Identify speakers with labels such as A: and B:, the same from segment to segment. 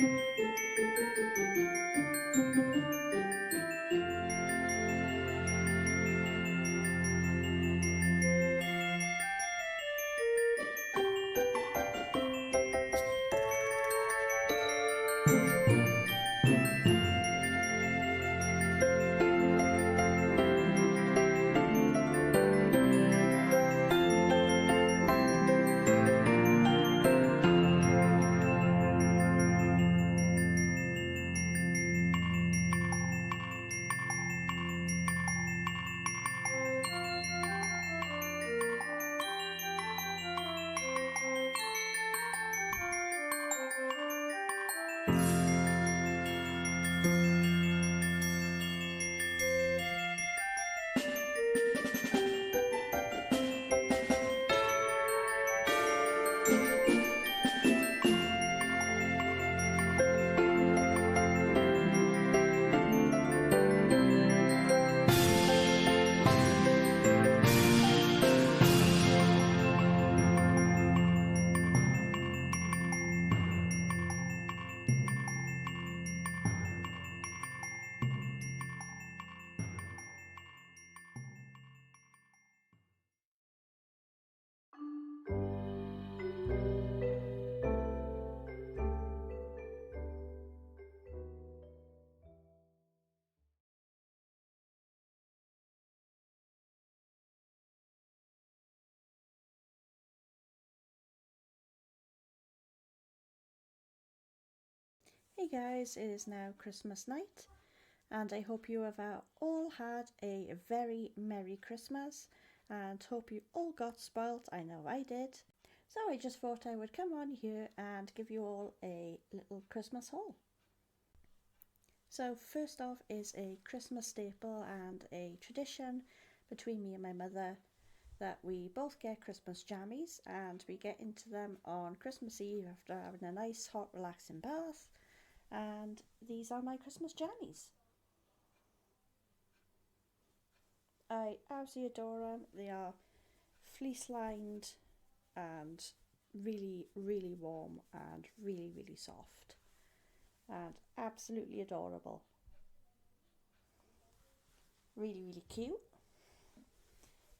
A: Hey guys, it is now Christmas night and I hope you have all had a very Merry Christmas and hope you all got spoilt. I know I did. So I just thought I would come on here and give you all a little Christmas haul. So first off is a Christmas staple and a tradition between me and my mother that we both get Christmas jammies, and we get into them on Christmas Eve after having a nice hot relaxing bath. And these are my Christmas jammies. I absolutely adore them. They are fleece lined and really warm and really soft and absolutely adorable. Really cute.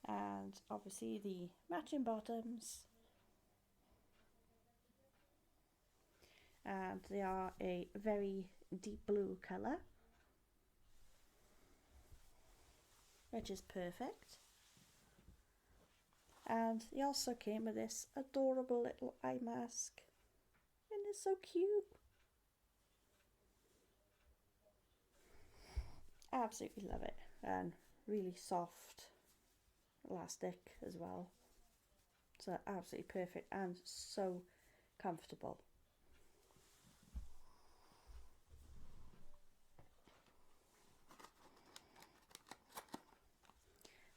A: And obviously the matching bottoms, and they are a very deep blue colour, which is perfect. And they also came with this adorable little eye mask, and it's so cute. Absolutely love it, and really soft elastic as well, so absolutely perfect and so comfortable.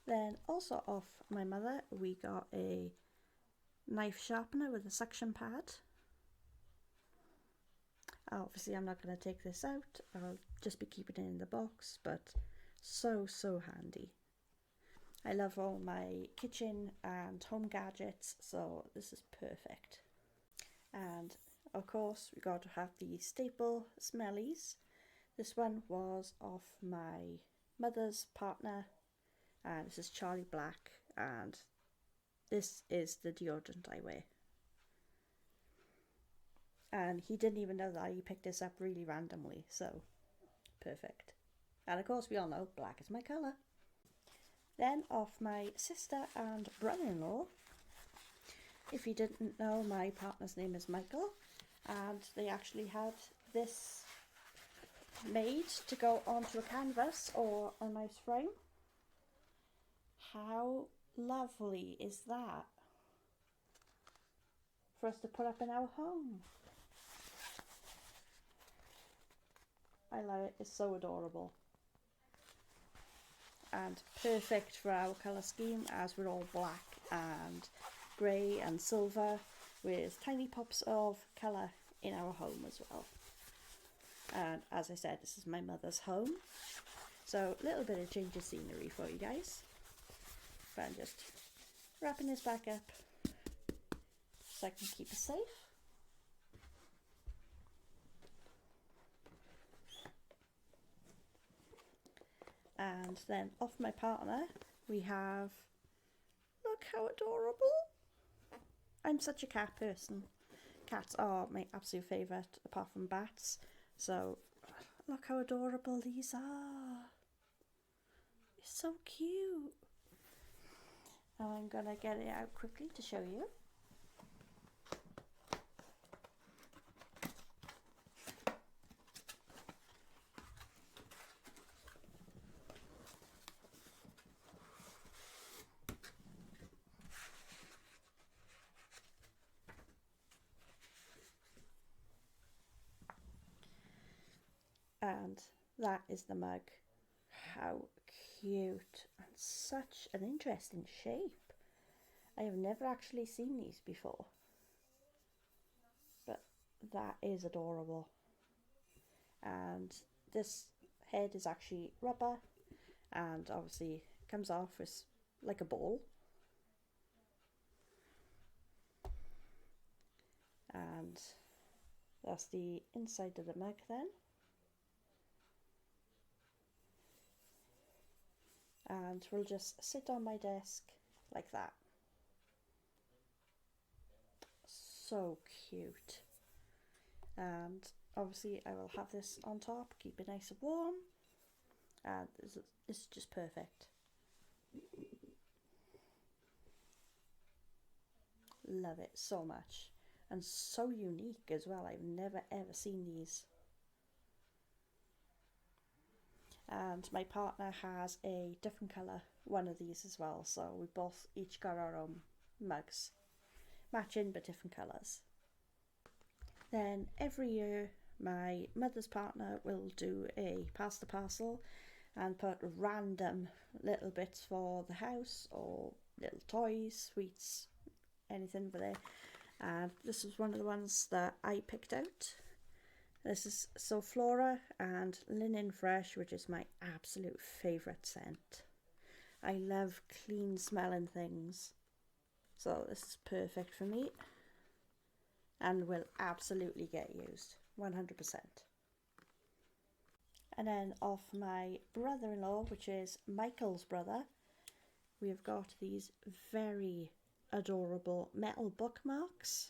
A: Then also off my mother we got a knife sharpener with a suction pad. Obviously I'm not going to take this out, I'll just be keeping it in the box, but so handy. I love all my kitchen and home gadgets, so this is perfect. And of course we got to have the staple smellies. This one was off my mother's partner, and this is Charlie Black, and this is the deodorant I wear. And he didn't even know that. He picked this up really randomly, so perfect. And of course we all know black is my colour. Then off my sister and brother-in-law. If you didn't know, my partner's name is Michael, and they actually had this made to go onto a canvas or a nice frame. How lovely is that for us to put up in our home? I love it, it's so adorable. And perfect for our colour scheme, as we're all black and grey and silver, with tiny pops of colour in our home as well. And as I said, this is my mother's home, so a little bit of change of scenery for you guys. But I'm just wrapping this back up so I can keep it safe. And then off my partner, we have, look how adorable. I'm such a cat person. Cats are my absolute favourite, apart from bats. So, look how adorable these are. It's so cute. Now I'm going to get it out quickly to show you. And that is the mug. How cute and such an interesting shape. I have never actually seen these before, but that is adorable. And this head is actually rubber, and obviously comes off as like a ball. And that's the inside of the mug then. And will just sit on my desk like that. So cute. And obviously I will have this on top, keep it nice and warm, and it's just perfect. Love it so much, and so unique as well. I've never ever seen these. And my partner has a different colour one of these as well, so we both each got our own mugs, matching but different colours. Then every year my mother's partner will do a pass the parcel and put random little bits for the house, or little toys, sweets, anything for there. And this was one of the ones that I picked out. This is Flora and Linen Fresh, which is my absolute favourite scent. I love clean smelling things, so this is perfect for me and will absolutely get used 100%. And then off my brother-in-law, which is Michael's brother, we've got these very adorable metal bookmarks,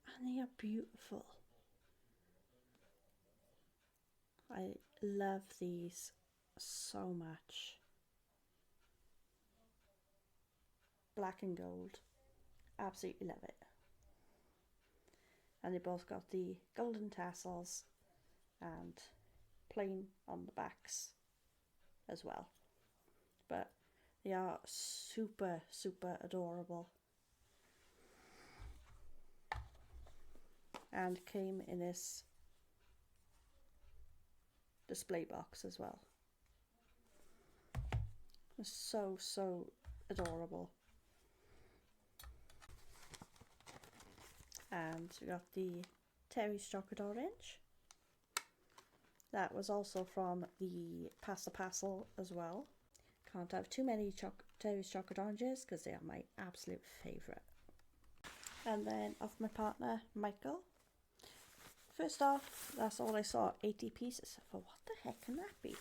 A: and they are beautiful. I love these so much. Black and gold, absolutely love it. And they both got the golden tassels and plain on the backs as well, but they are super adorable, and came in this display box as well. It's so adorable. And we got the Terry's Chocolate Orange. That was also from the Pasta Parcel as well. Can't have too many Terry's Chocolate Oranges because they are my absolute favourite. And then off my partner, Michael. First off, that's all I saw, 80 pieces. I thought, what the heck can that be?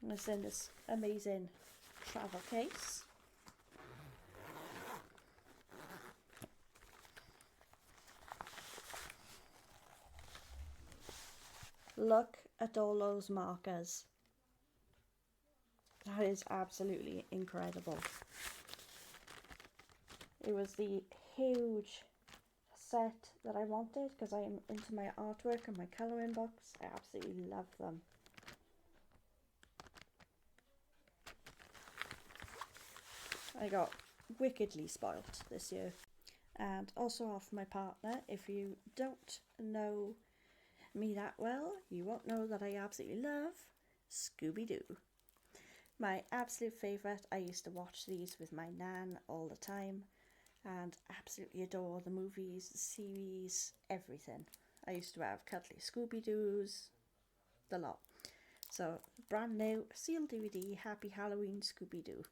A: And it's in this amazing travel case. Look at all those markers. That is absolutely incredible. It was the huge set that I wanted because I am into my artwork and my colouring books. I absolutely love them. I got wickedly spoilt this year. And also off my partner, if you don't know me that well, you won't know that I absolutely love Scooby-Doo. My absolute favourite. I used to watch these with my nan all the time and absolutely adore the movies, the series, everything. I used to have cuddly Scooby-Doos, the lot. So, brand new sealed DVD, Happy Halloween Scooby-Doo.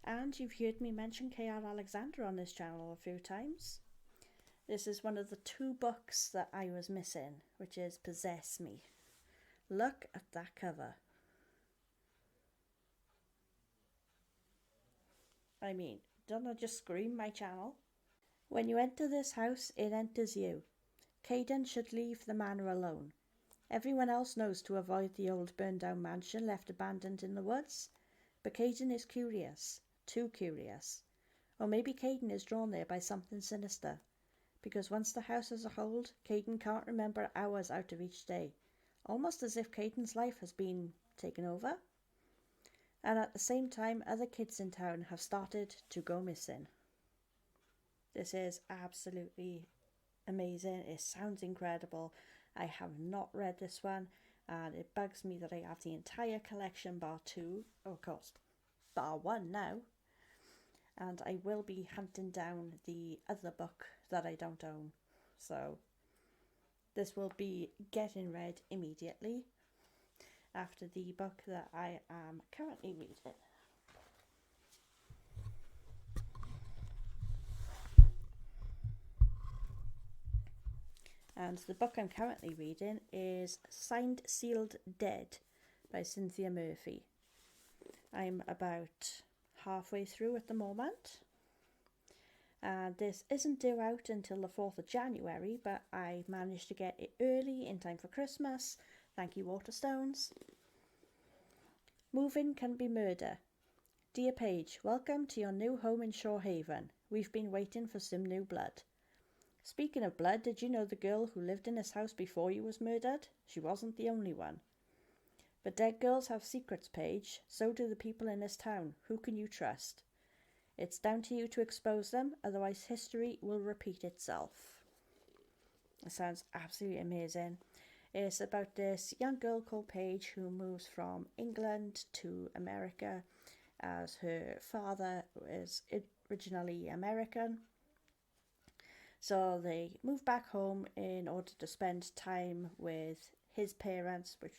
A: And you've heard me mention K.R. Alexander on this channel a few times. This is one of the 2 books that I was missing, which is Possess Me. Look at that cover. I mean, don't I just scream my channel? When you enter this house, it enters you. Caden should leave the manor alone. Everyone else knows to avoid the old burned down mansion left abandoned in the woods. But Caden is curious. Too curious. Or maybe Caden is drawn there by something sinister. Because once the house is a hold, Caden can't remember hours out of each day. Almost as if Caden's life has been taken over. And at the same time, other kids in town have started to go missing. This is absolutely amazing. It sounds incredible. I have not read this one, and it bugs me that I have the entire collection bar 2, of course, bar 1 now. And I will be hunting down the other book that I don't own. So this will be getting read immediately after the book that I am currently reading. And the book I'm currently reading is Signed, Sealed, Dead by Cynthia Murphy. I'm about halfway through at the moment. This isn't due out until the 4th of January, but I managed to get it early in time for Christmas. Thank you, Waterstones. Moving can be murder. Dear Paige, welcome to your new home in Shorehaven. We've been waiting for some new blood. Speaking of blood, did you know the girl who lived in this house before you was murdered? She wasn't the only one. But dead girls have secrets, Paige. So do the people in this town. Who can you trust? It's down to you to expose them, otherwise history will repeat itself. It sounds absolutely amazing. It's about this young girl called Paige who moves from England to America, as her father is originally American. So they move back home in order to spend time with his parents, which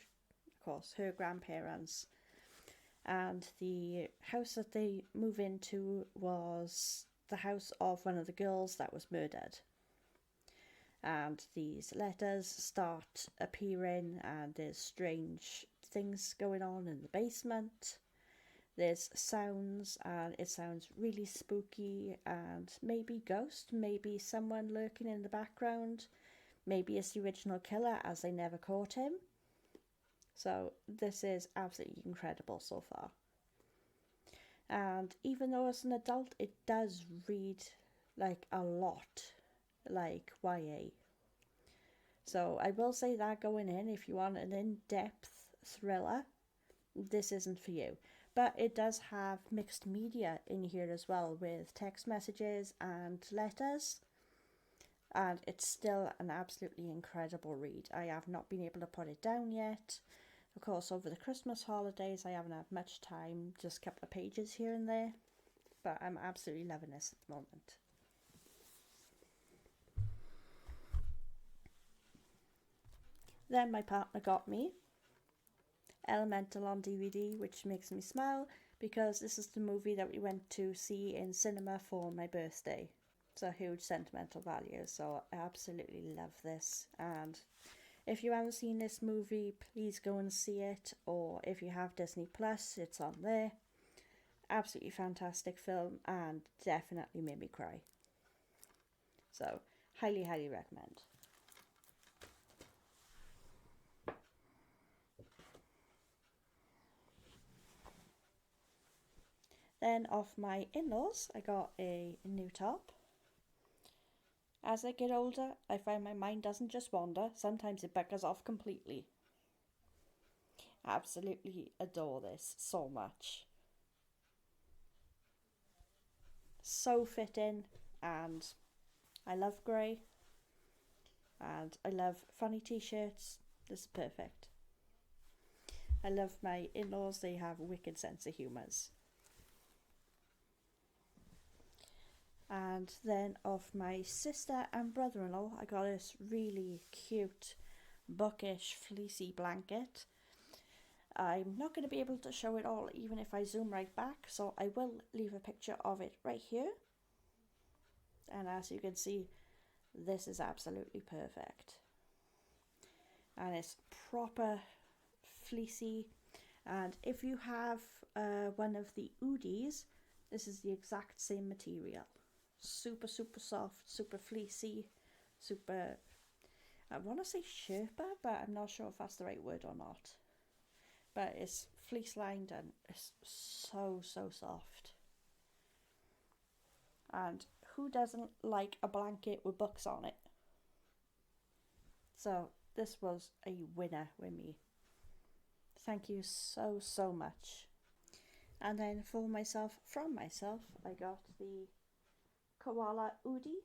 A: of course her grandparents. And the house that they move into was the house of one of the girls that was murdered. And these letters start appearing, and there's strange things going on in the basement. There's sounds, and it sounds really spooky, and maybe ghost, maybe someone lurking in the background. Maybe it's the original killer, as they never caught him. So this is absolutely incredible so far. And even though as an adult, it does read like a lot like YA. So I will say that going in, if you want an in-depth thriller, this isn't for you. But it does have mixed media in here as well, with text messages and letters. And it's still an absolutely incredible read. I have not been able to put it down yet. Of course, over the Christmas holidays, I haven't had much time, just a couple of pages here and there. But I'm absolutely loving this at the moment. Then my partner got me Elemental on DVD, which makes me smile because this is the movie that we went to see in cinema for my birthday. It's a huge sentimental value, so I absolutely love this. And if you haven't seen this movie, please go and see it, or if you have Disney Plus, it's on there. Absolutely fantastic film, and definitely made me cry. So, highly, highly recommend. Then off my in-laws, I got a new top. As I get older, I find my mind doesn't just wander, sometimes it buggers off completely. Absolutely adore this so much. So fitting, and I love grey, and I love funny t-shirts. This is perfect. I love my in-laws, they have a wicked sense of humours. And then off my sister and brother-in-law, I got this really cute bookish fleecy blanket. I'm not going to be able to show it all even if I zoom right back, so I will leave a picture of it right here. And as you can see, this is absolutely perfect. And it's proper fleecy. And if you have one of the Oodies, this is the exact same material. Super, super soft, super fleecy, super, I want to say Sherpa, but I'm not sure if that's the right word or not. But it's fleece lined and it's so, so soft. And who doesn't like a blanket with books on it? So this was a winner with me. Thank you so, so much. And then for myself, from myself, I got the Koala Oodie.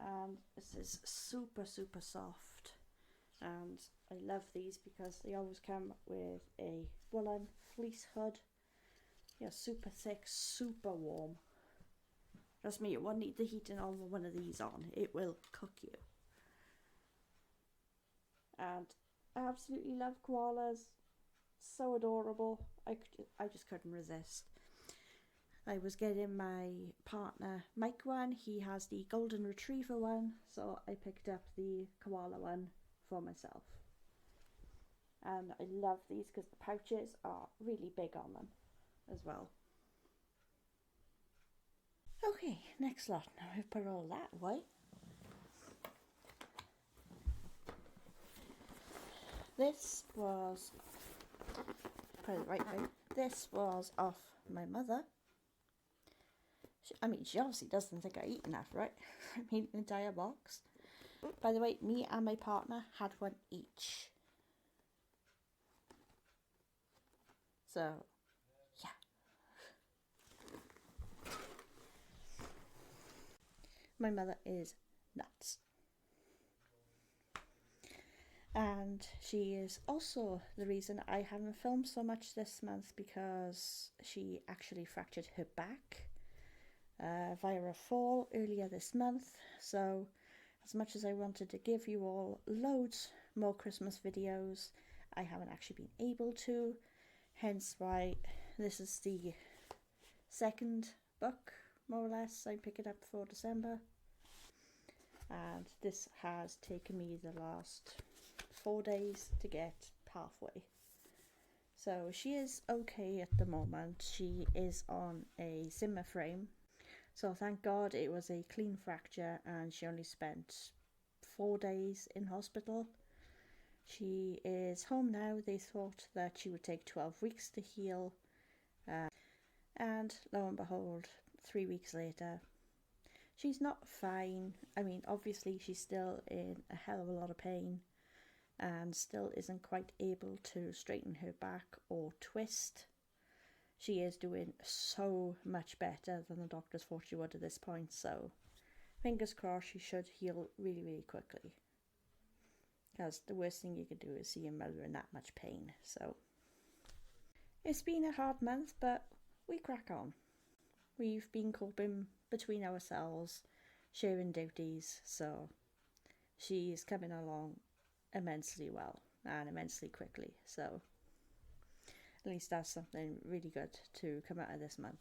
A: And this is super, super soft. And I love these because they always come with a woolen fleece hood. Yeah, super thick, super warm. Trust me, you won't need the heating on one of these on. It will cook you. And I absolutely love koalas. So adorable. I just couldn't resist. I was getting my partner Mike one. He has the golden retriever one, so I picked up the koala one for myself. And I love these because the pouches are really big on them as well. Okay, next lot. Now I've put all that away. This was, put it the right way, this was off my mother. She obviously doesn't think I eaten that, right? I mean, an entire box. By the way, me and my partner had one each. So, yeah. My mother is nuts. And she is also the reason I haven't filmed so much this month, because she actually fractured her back via a fall earlier this month. So as much as I wanted to give you all loads more Christmas videos, I haven't actually been able to. Hence why this is the second book, more or less, I pick it up for December. And this has taken me the last 4 days to get halfway. So she is okay at the moment. She is on a Zimmer frame. So thank God it was a clean fracture and she only spent 4 days in hospital. She is home now. They thought that she would take 12 weeks to heal. And lo and behold, 3 weeks later, she's not fine. I mean, obviously she's still in a hell of a lot of pain and still isn't quite able to straighten her back or twist. She is doing so much better than the doctors thought she would at this point, so fingers crossed she should heal really, really quickly. Because the worst thing you could do is see your mother in that much pain. So it's been a hard month, but we crack on. We've been coping between ourselves, sharing duties, so she's coming along immensely well and immensely quickly. So at least that's something really good to come out of this month.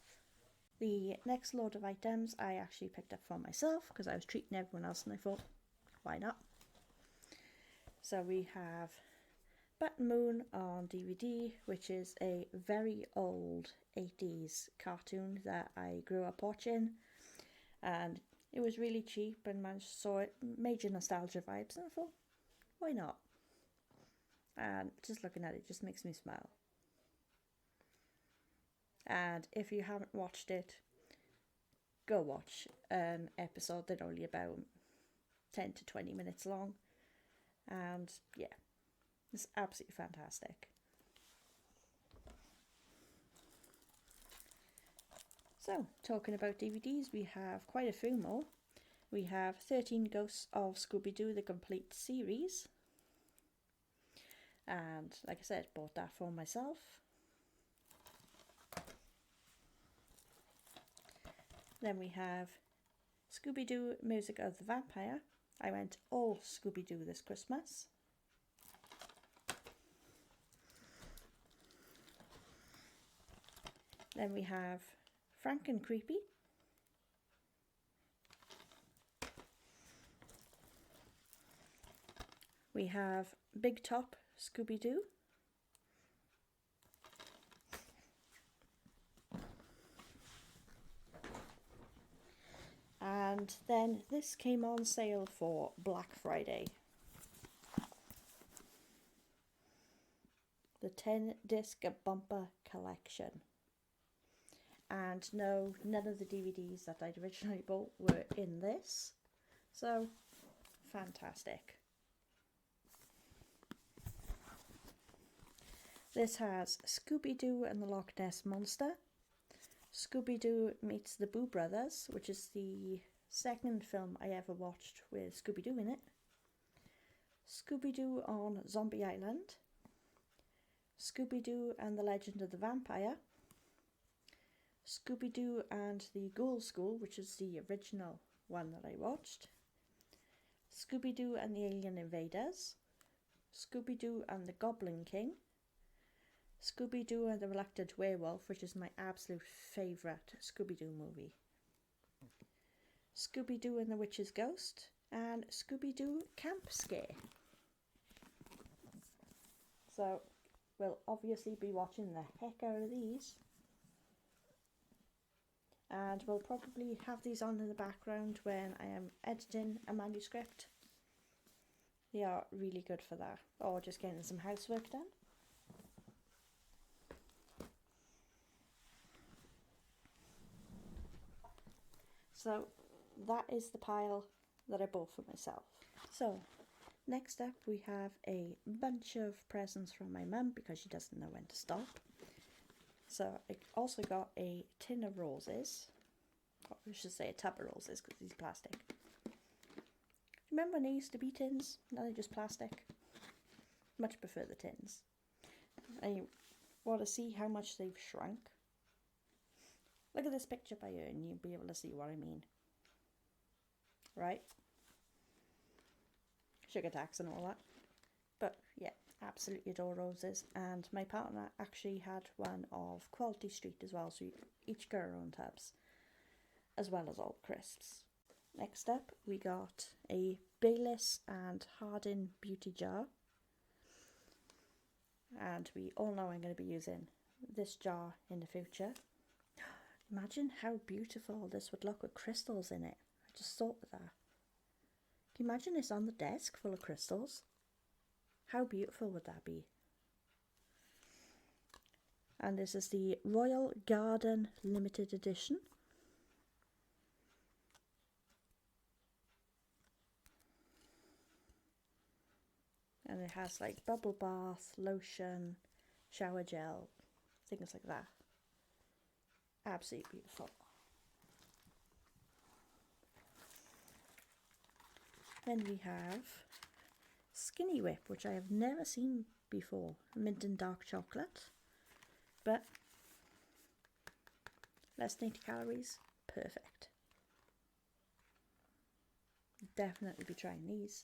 A: The next load of items I actually picked up for myself because I was treating everyone else and I thought, why not? So we have Button Moon on DVD, which is a very old 80s cartoon that I grew up watching, and it was really cheap and managed to saw it, major nostalgia vibes, and I thought, why not? And just looking at it just makes me smile. And if you haven't watched it, go watch an episode. They're only about 10 to 20 minutes long. And yeah, it's absolutely fantastic. So, talking about DVDs, we have quite a few more. We have 13 Ghosts of Scooby-Doo, the complete series. And like I said, bought that for myself. Then we have Scooby-Doo Music of the Vampire. I went all Scooby-Doo this Christmas. Then we have Frank and Creepy. We have Big Top Scooby-Doo. And then this came on sale for Black Friday. The 10-disc bumper collection. And no, none of the DVDs that I'd originally bought were in this. So, fantastic. This has Scooby-Doo and the Loch Ness Monster, Scooby-Doo Meets the Boo Brothers, which is the second film I ever watched with Scooby-Doo in it, Scooby-Doo on Zombie Island, Scooby-Doo and the Legend of the Vampire, Scooby-Doo and the Ghoul School, which is the original one that I watched, Scooby-Doo and the Alien Invaders, Scooby-Doo and the Goblin King, Scooby-Doo and the Reluctant Werewolf, which is my absolute favourite Scooby-Doo movie, Scooby-Doo and the Witch's Ghost, and Scooby-Doo Camp Scare. So, we'll obviously be watching the heck out of these. And we'll probably have these on in the background when I am editing a manuscript. They are really good for that, or just getting some housework done. So that is the pile that I bought for myself. So next up we have a bunch of presents from my mum because she doesn't know when to stop. So I also got a tin of roses, or I should say a tub of roses because these plastic. Remember when they used to be tins? Now they're just plastic. Much prefer the tins. I want to see how much they've shrunk. Look at this picture by you and you'll be able to see what I mean. Right? Sugar tax and all that. But yeah, absolutely adore roses. And my partner actually had one of Quality Street as well, so you each get our own tubs, as well as all crisps. Next up, we got a Bayliss and Hardin beauty jar. And we all know I'm going to be using this jar in the future. Imagine how beautiful this would look with crystals in it. I just thought of that. Can you imagine this on the desk full of crystals? How beautiful would that be? And this is the Royal Garden Limited Edition. And it has like bubble bath, lotion, shower gel, things like that. Absolutely beautiful. Then we have Skinny Whip, which I have never seen before. Mint and dark chocolate. But less than 80 calories. Perfect. Definitely be trying these.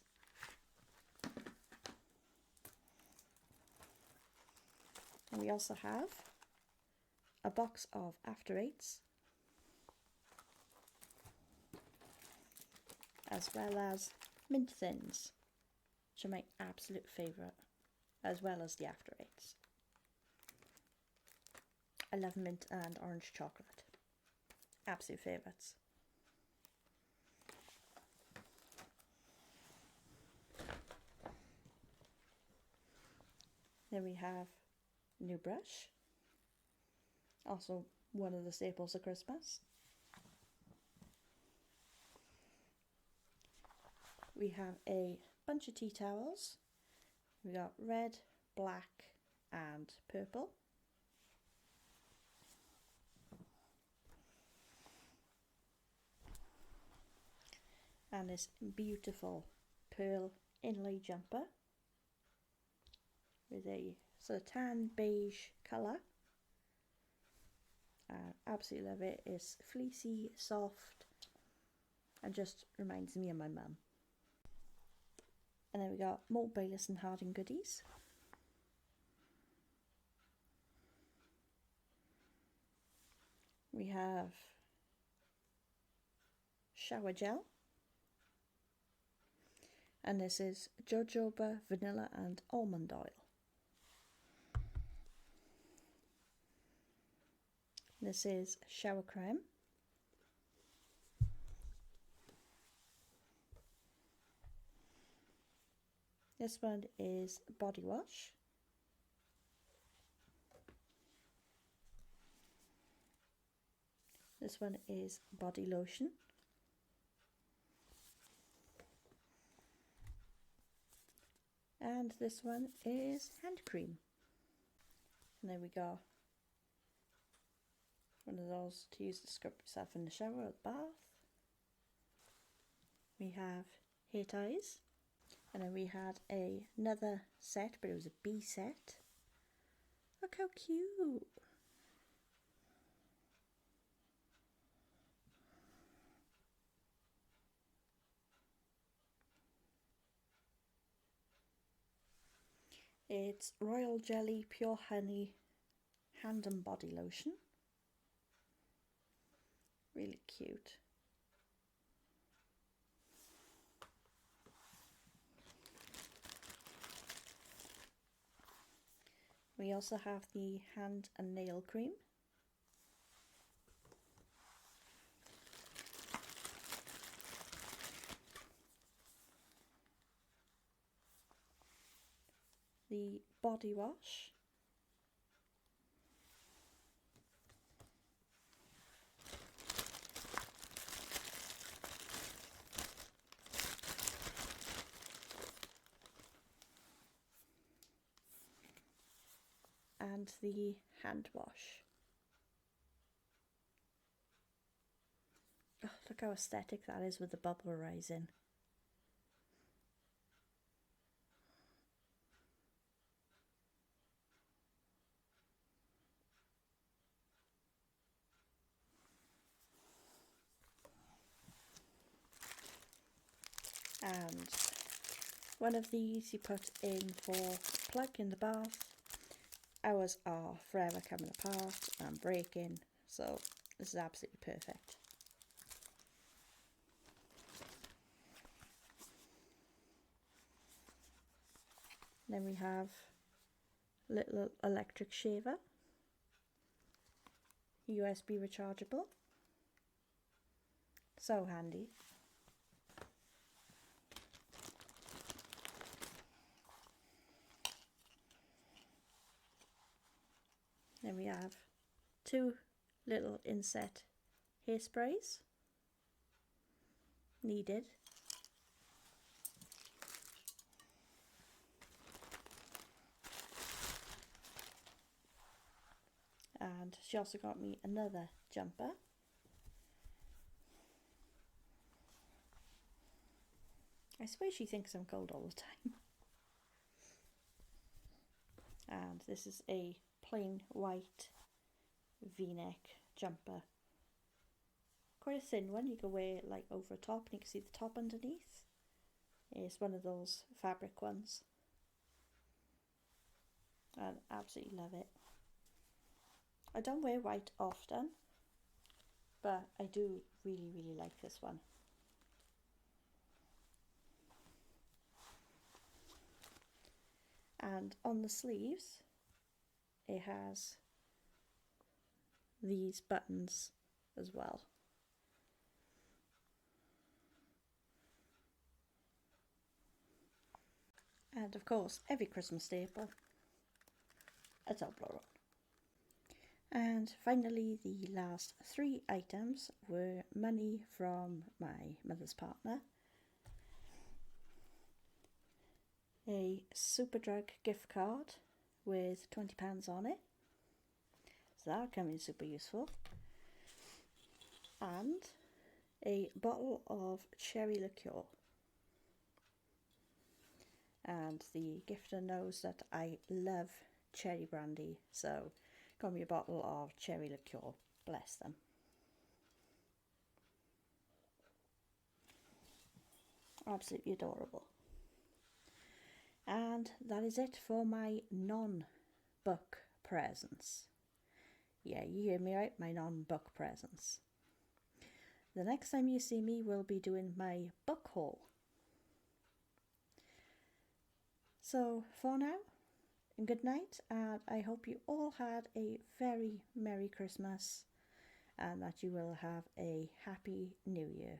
A: And we also have a box of After Eights, as well as Mint Thins, which are my absolute favourite, as well as the After Eights. I love mint and orange chocolate. Absolute favourites. Then we have new brush. Also one of the staples of Christmas. We have a bunch of tea towels. We got red, black and purple. And this beautiful pearl inlay jumper with a sort of tan beige colour. Absolutely love it. It's fleecy, soft, and just reminds me of my mum. And then we got more Bayliss and Hardin goodies. We have shower gel. And this is jojoba, vanilla and almond oil. This is shower creme. This one is body wash. This one is body lotion. And this one is hand cream. And there we go. One of those to use to scrub yourself in the shower or the bath. We have hair ties. And then we had another set, but it was a B set. Look how cute. It's Royal Jelly Pure Honey Hand and Body Lotion. Really cute. We also have the hand and nail cream. The body wash. And the hand wash. Oh, look how aesthetic that is with the bubble rising. And one of these you put in for plug in the bath. Ours are forever coming apart and breaking, so this is absolutely perfect. Then we have little electric shaver, USB rechargeable, so handy. Then we have 2 little inset hairsprays, needed. And she also got me another jumper. I suppose she thinks I'm cold all the time. And this is a plain white v-neck jumper. Quite a thin one, you can wear it like over top and you can see the top underneath. It's one of those fabric ones. I absolutely love it. I don't wear white often, but I do really like this one. And on the sleeves it has these buttons as well. And of course, every Christmas staple, a Toblerone. And finally, the last 3 items were money from my mother's partner, a Superdrug gift card with £20 on it, so that'll come in super useful, and a bottle of cherry liqueur. And the gifter knows that I love cherry brandy, so got me a bottle of cherry liqueur. Bless them. Absolutely adorable. And that is it for my non-book presents. Yeah, you hear me right, my non-book presents. The next time you see me, we'll be doing my book haul. So for now, good night, and I hope you all had a very Merry Christmas and that you will have a Happy New Year.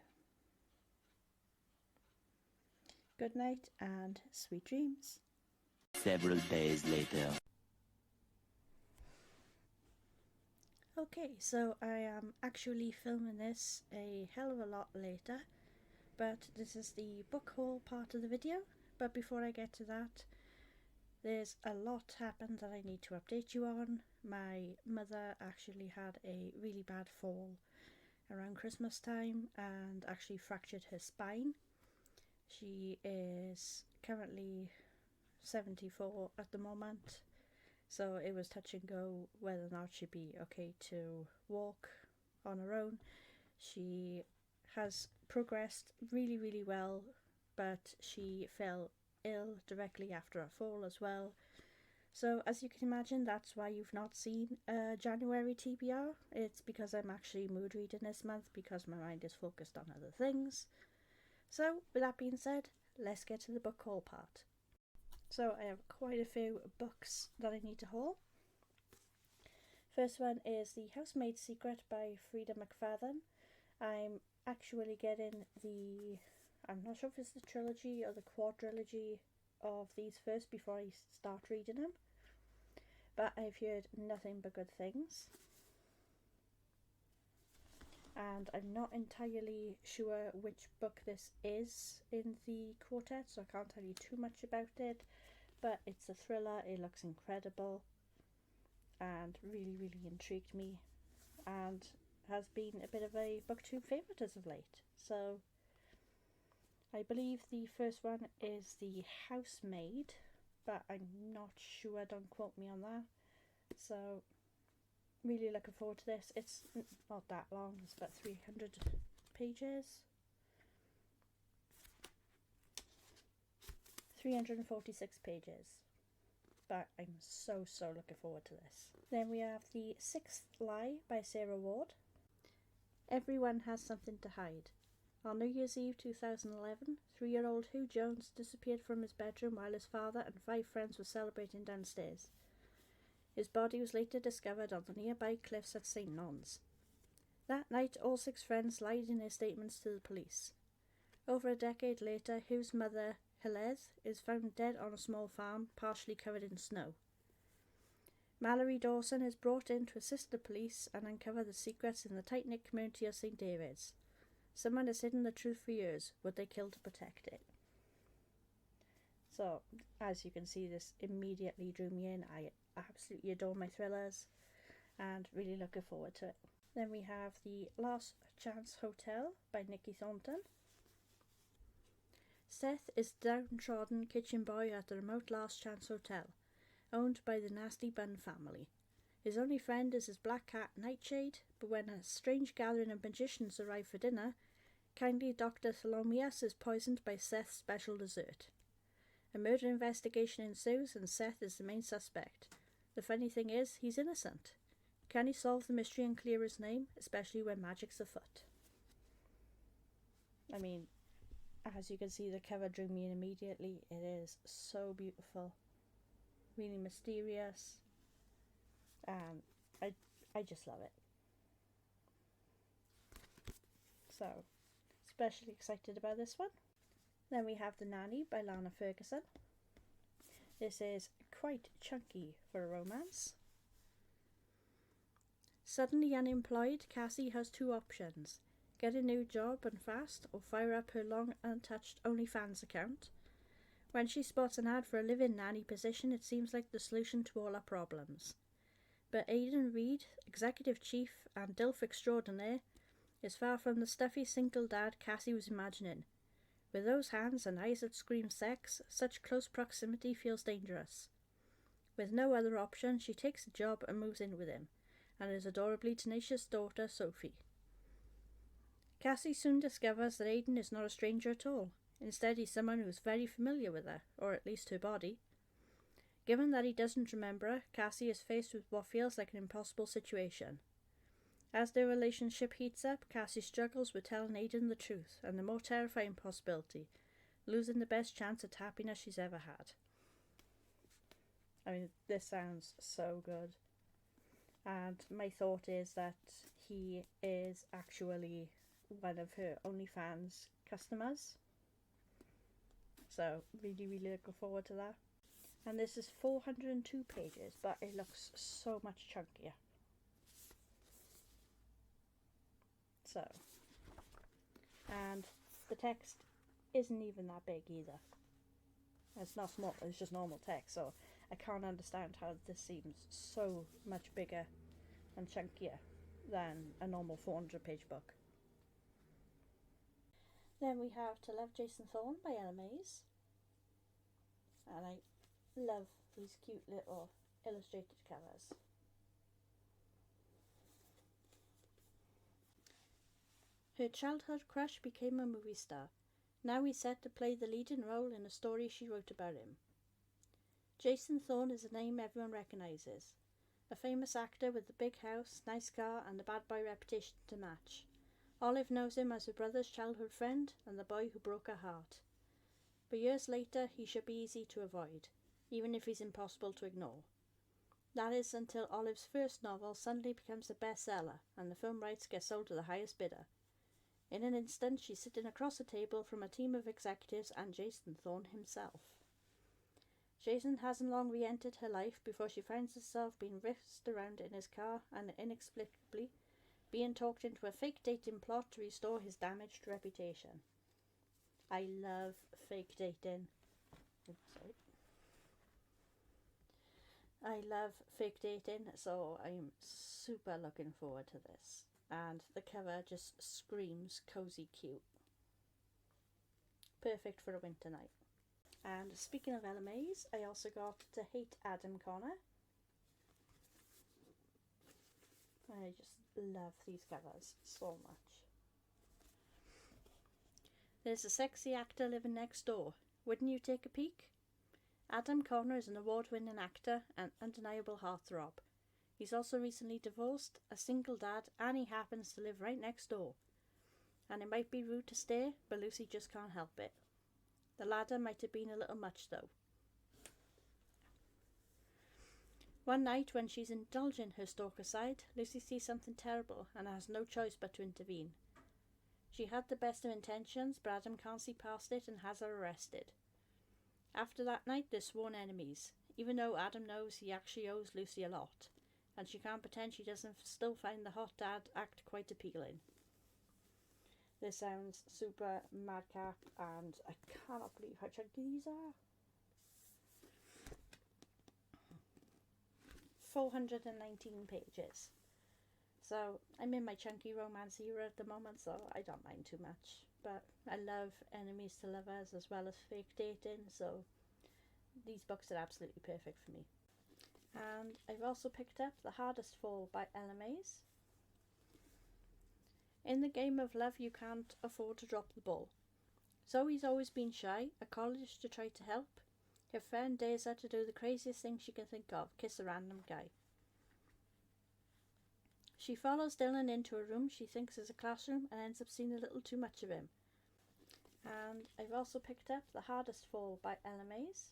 A: Good night and sweet dreams.
B: Several days later.
A: Okay, so I am actually filming this a hell of a lot later, but this is the book haul part of the video. But before I get to that, there's a lot happened that I need to update you on. My mother actually had a really bad fall around Christmas time and actually fractured her spine. She is currently 74 at the moment, so it was touch and go whether or not she'd be okay to walk on her own. She has progressed really well, but she fell ill directly after a fall as well. So as you can imagine, that's why you've not seen a January TBR. It's because I'm actually mood reading this month because my mind is focused on other things. So with that being said, let's get to the book haul part. So I have quite a few books that I need to haul. First one is The Housemaid's Secret by Frida McFadden. I'm actually getting I'm not sure if it's the trilogy or the quadrilogy of these first before I start reading them, but I've heard nothing but good things, and I'm not entirely sure which book this is in the quartet, so I can't tell you too much about it, but it's a thriller. It looks incredible and really intrigued me, and has been a bit of a booktube favourite as of late. So I believe the first one is The Housemaid, but I'm not sure, don't quote me on that. So really looking forward to this. It's not that long, it's about 300 pages. 346 pages. But I'm so looking forward to this. Then we have The Sixth Lie by Sarah Ward. Everyone has something to hide. On New Year's Eve 2011, 3-year-old Hugh Jones disappeared from his bedroom while his father and 5 friends were celebrating downstairs. His body was later discovered on the nearby cliffs at St. Non's. That night, all 6 friends lied in their statements to the police. Over a decade later, Hugh's mother, Helez, is found dead on a small farm, partially covered in snow. Mallory Dawson is brought in to assist the police and uncover the secrets in the tight-knit community of St. David's. Someone has hidden the truth for years. Would they kill to protect it? So, as you can see, this immediately drew me in. I absolutely adore my thrillers and really looking forward to it. Then we have The Last Chance Hotel by Nikki Thornton. Seth is a downtrodden kitchen boy at the remote Last Chance Hotel, owned by the Nasty Bun family. His only friend is his black cat Nightshade, but when a strange gathering of magicians arrive for dinner, kindly Dr. Tholomius is poisoned by Seth's special dessert. A murder investigation ensues and Seth is the main suspect. The funny thing is, he's innocent. Can he solve the mystery and clear his name, especially when magic's afoot? I mean, as you can see, the cover drew me in immediately. It is so beautiful, really mysterious, and I just love it. So, especially excited about this one. Then we have The Nanny by Lana Ferguson. This is quite chunky for a romance. Suddenly unemployed, Cassie has 2 options. Get a new job and fast, or fire up her long untouched OnlyFans account. When she spots an ad for a live-in nanny position, it seems like the solution to all our problems. But Aidan Reed, executive chief and DILF extraordinaire, is far from the stuffy single dad Cassie was imagining. With those hands and eyes that scream sex, such close proximity feels dangerous. With no other option, she takes the job and moves in with him, and his adorably tenacious daughter, Sophie. Cassie soon discovers that Aidan is not a stranger at all. Instead, he's someone who is very familiar with her, or at least her body. Given that he doesn't remember her, Cassie is faced with what feels like an impossible situation. As their relationship heats up, Cassie struggles with telling Aidan the truth, and the more terrifying possibility, losing the best chance at happiness she's ever had. I mean, this sounds so good. And my thought is that he is actually one of her OnlyFans customers. So, really, really looking forward to that. And this is 402 pages, but it looks so much chunkier. So, and the text isn't even that big either. It's not small, it's just normal text, so I can't understand how this seems so much bigger and chunkier than a normal 400-page book. Then we have To Love Jason Thorne by Ella Mays. And I love these cute little illustrated covers. Her childhood crush became a movie star. Now he's set to play the leading role in a story she wrote about him. Jason Thorne is a name everyone recognises. A famous actor with a big house, nice car and a bad boy reputation to match. Olive knows him as her brother's childhood friend and the boy who broke her heart. But years later he should be easy to avoid, even if he's impossible to ignore. That is until Olive's first novel suddenly becomes a bestseller and the film rights get sold to the highest bidder. In an instant, she's sitting across the table from a team of executives and Jason Thorne himself. Jason hasn't long re-entered her life before she finds herself being whisked around in his car and inexplicably being talked into a fake dating plot to restore his damaged reputation. I love fake dating. I love fake dating, so I'm super looking forward to this. And the cover just screams cozy cute. Perfect for a winter night. And speaking of Ella Mays, I also got To Hate Adam Connor. I just love these covers so much. There's a sexy actor living next door. Wouldn't you take a peek? Adam Connor is an award-winning actor and undeniable heartthrob. He's also recently divorced, a single dad, and he happens to live right next door. And it might be rude to stare, but Lucy just can't help it. The ladder might have been a little much though. One night when she's indulging her stalker side, Lucy sees something terrible and has no choice but to intervene. She had the best of intentions, but Adam can't see past it and has her arrested. After that night, they're sworn enemies, even though Adam knows he actually owes Lucy a lot, and she can't pretend she doesn't still find the hot dad act quite appealing. This sounds super madcap, and I cannot believe how chunky these are. 419 pages. So I'm in my chunky romance era at the moment, so I don't mind too much. But I love enemies to lovers as well as fake dating, so these books are absolutely perfect for me. And I've also picked up The Hardest Fall by Ella Mays. In the game of love, you can't afford to drop the ball. Zoe's always been shy, at college to try to help. Her friend dares her to do the craziest thing she can think of, kiss a random guy. She follows Dylan into a room she thinks is a classroom and ends up seeing a little too much of him. And I've also picked up The Hardest Fall by Ella Mays.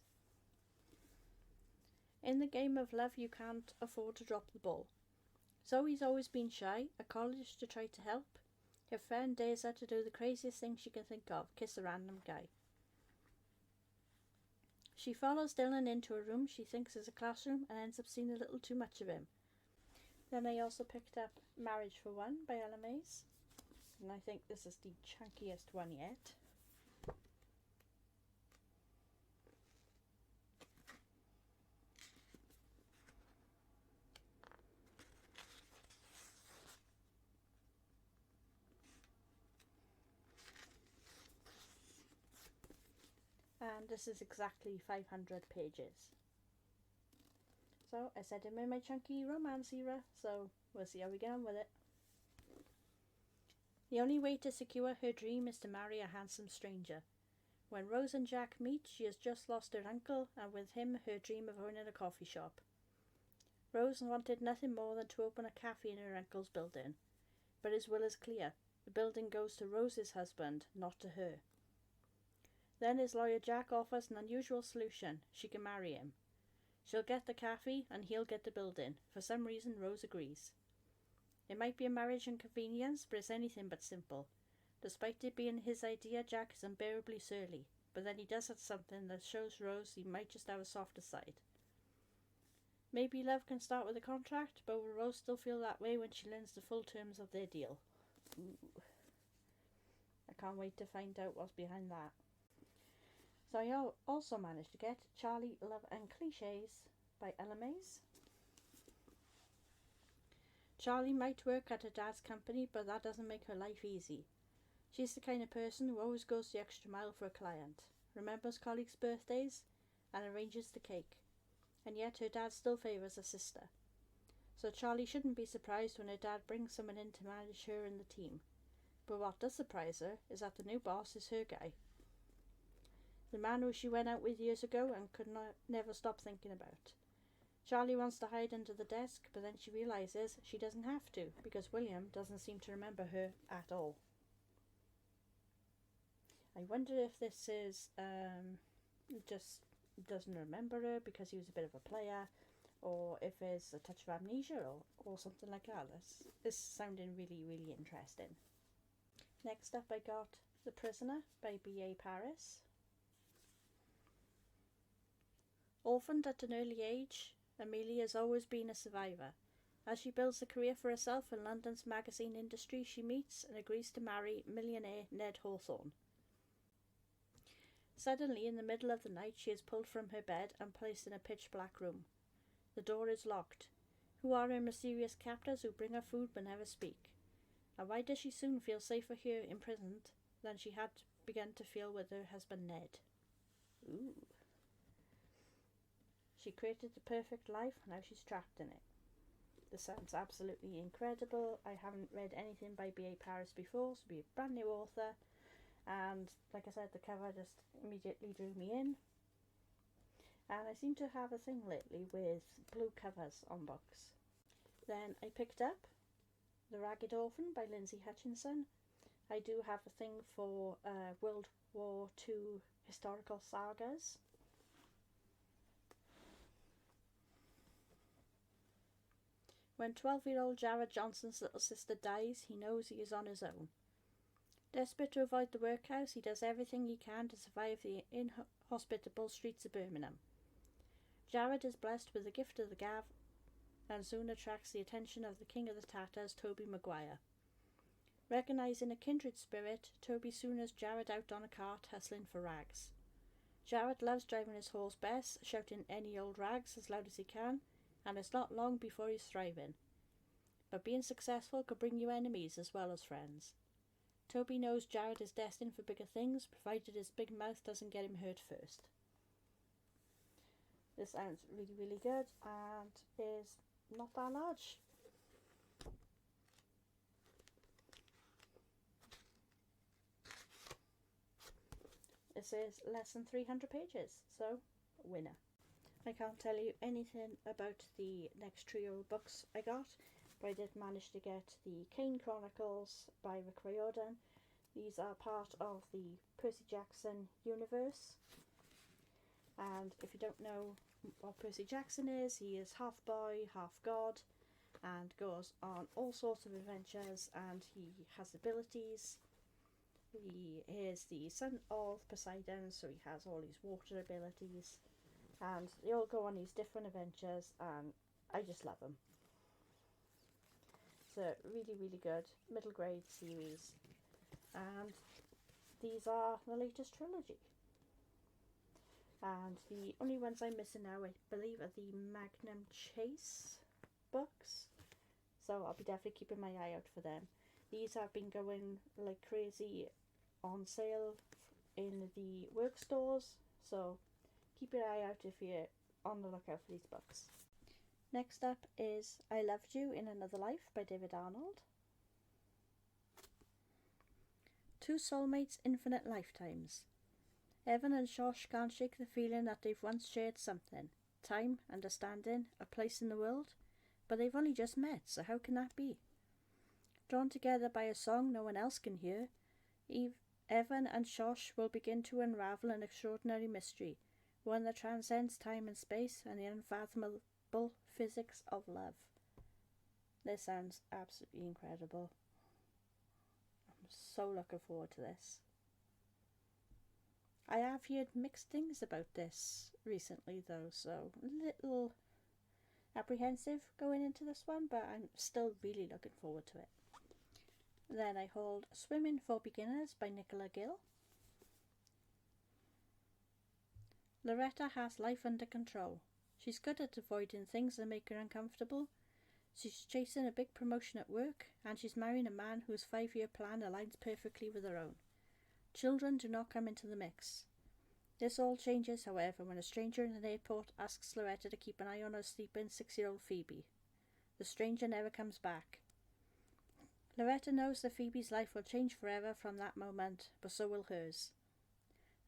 A: In the game of love, you can't afford to drop the ball. Zoe's always been shy, at college to try to help. Her friend dares her to do the craziest thing she can think of, kiss a random guy. She follows Dylan into a room she thinks is a classroom and ends up seeing a little too much of him. Then I also picked up Marriage for One by Ella Mays, and I think this is the chunkiest one yet. And this is exactly 500 pages. So I said I'm in my chunky romance era, so we'll see how we get on with it. The only way to secure her dream is to marry a handsome stranger. When Rose and Jack meet, she has just lost her uncle, and with him her dream of owning a coffee shop. Rose wanted nothing more than to open a cafe in her uncle's building, but his will is clear. The building goes to Rose's husband, not to her. Then his lawyer Jack offers an unusual solution. She can marry him. She'll get the cafe and he'll get the building. For some reason, Rose agrees. It might be a marriage inconvenience, but it's anything but simple. Despite it being his idea, Jack is unbearably surly, but then he does something that shows Rose he might just have a softer side. Maybe love can start with a contract, but will Rose still feel that way when she learns the full terms of their deal? Ooh. I can't wait to find out what's behind that. So I also managed to get Charlie, Love and Clichés by Ella Mays. Charlie might work at her dad's company, but that doesn't make her life easy. She's the kind of person who always goes the extra mile for a client, remembers colleagues' birthdays, and arranges the cake. And yet her dad still favours her sister. So Charlie shouldn't be surprised when her dad brings someone in to manage her and the team. But what does surprise her is that the new boss is her guy. The man who she went out with years ago and could never stop thinking about. Charlie wants to hide under the desk, but then she realises she doesn't have to, because William doesn't seem to remember her at all. I wonder if this is just doesn't remember her because he was a bit of a player, or if it's a touch of amnesia or something like that. This is sounding really, really interesting. Next up I got The Prisoner by B.A. Paris. Orphaned at an early age, Amelia has always been a survivor. As she builds a career for herself in London's magazine industry, she meets and agrees to marry millionaire Ned Hawthorne. Suddenly, in the middle of the night, she is pulled from her bed and placed in a pitch-black room. The door is locked. Who are her mysterious captors who bring her food but never speak? And why does she soon feel safer here imprisoned than she had begun to feel with her husband Ned? Ooh. She created the perfect life, now she's trapped in it. This sounds absolutely incredible. I haven't read anything by B.A. Paris before, so be a brand new author. And like I said, the cover just immediately drew me in. And I seem to have a thing lately with blue covers on books. Then I picked up The Ragged Orphan by Lindsay Hutchinson. I do have a thing for World War II historical sagas. When 12-year-old Jared Johnson's little sister dies, he knows he is on his own. Desperate to avoid the workhouse, he does everything he can to survive the inhospitable streets of Birmingham. Jared is blessed with the gift of the gab and soon attracts the attention of the King of the Tatars, Toby Maguire. Recognising a kindred spirit, Toby soon has Jared out on a cart hustling for rags. Jared loves driving his horse Bess, shouting any old rags as loud as he can, and it's not long before he's thriving. But being successful could bring you enemies as well as friends. Toby knows Jared is destined for bigger things, provided his big mouth doesn't get him hurt first. This sounds really, really good and is not that large. This is less than 300 pages, so winner. I can't tell you anything about the next trio of books I got, but I did manage to get the Kane Chronicles by Rick Riordan. These are part of the Percy Jackson universe. And if you don't know what Percy Jackson is, he is half boy, half god, and goes on all sorts of adventures, and he has abilities. He is the son of Poseidon, so he has all these water abilities. And they all go on these different adventures, and I just love them. It's a really, really good middle grade series. And these are the latest trilogy. And the only ones I'm missing now, I believe, are the Magnum Chase books. So I'll be definitely keeping my eye out for them. These have been going like crazy on sale in the work stores. So keep your eye out if you're on the lookout for these books. Next up is I Loved You in Another Life by David Arnold. Two soulmates, infinite lifetimes. Evan and Shosh can't shake the feeling that they've once shared something. Time, understanding, a place in the world. But they've only just met, so how can that be? Drawn together by a song no one else can hear, Evan and Shosh will begin to unravel an extraordinary mystery, one that transcends time and space and the unfathomable physics of love. This sounds absolutely incredible. I'm so looking forward to this. I have heard mixed things about this recently though, so a little apprehensive going into this one, but I'm still really looking forward to it. Then I hold Swimming for Beginners by Nicola Gill. Loretta has life under control. She's good at avoiding things that make her uncomfortable. She's chasing a big promotion at work, and she's marrying a man whose 5-year plan aligns perfectly with her own. Children do not come into the mix. This all changes, however, when a stranger in an airport asks Loretta to keep an eye on her sleeping 6-year-old Phoebe. The stranger never comes back. Loretta knows that Phoebe's life will change forever from that moment, but so will hers.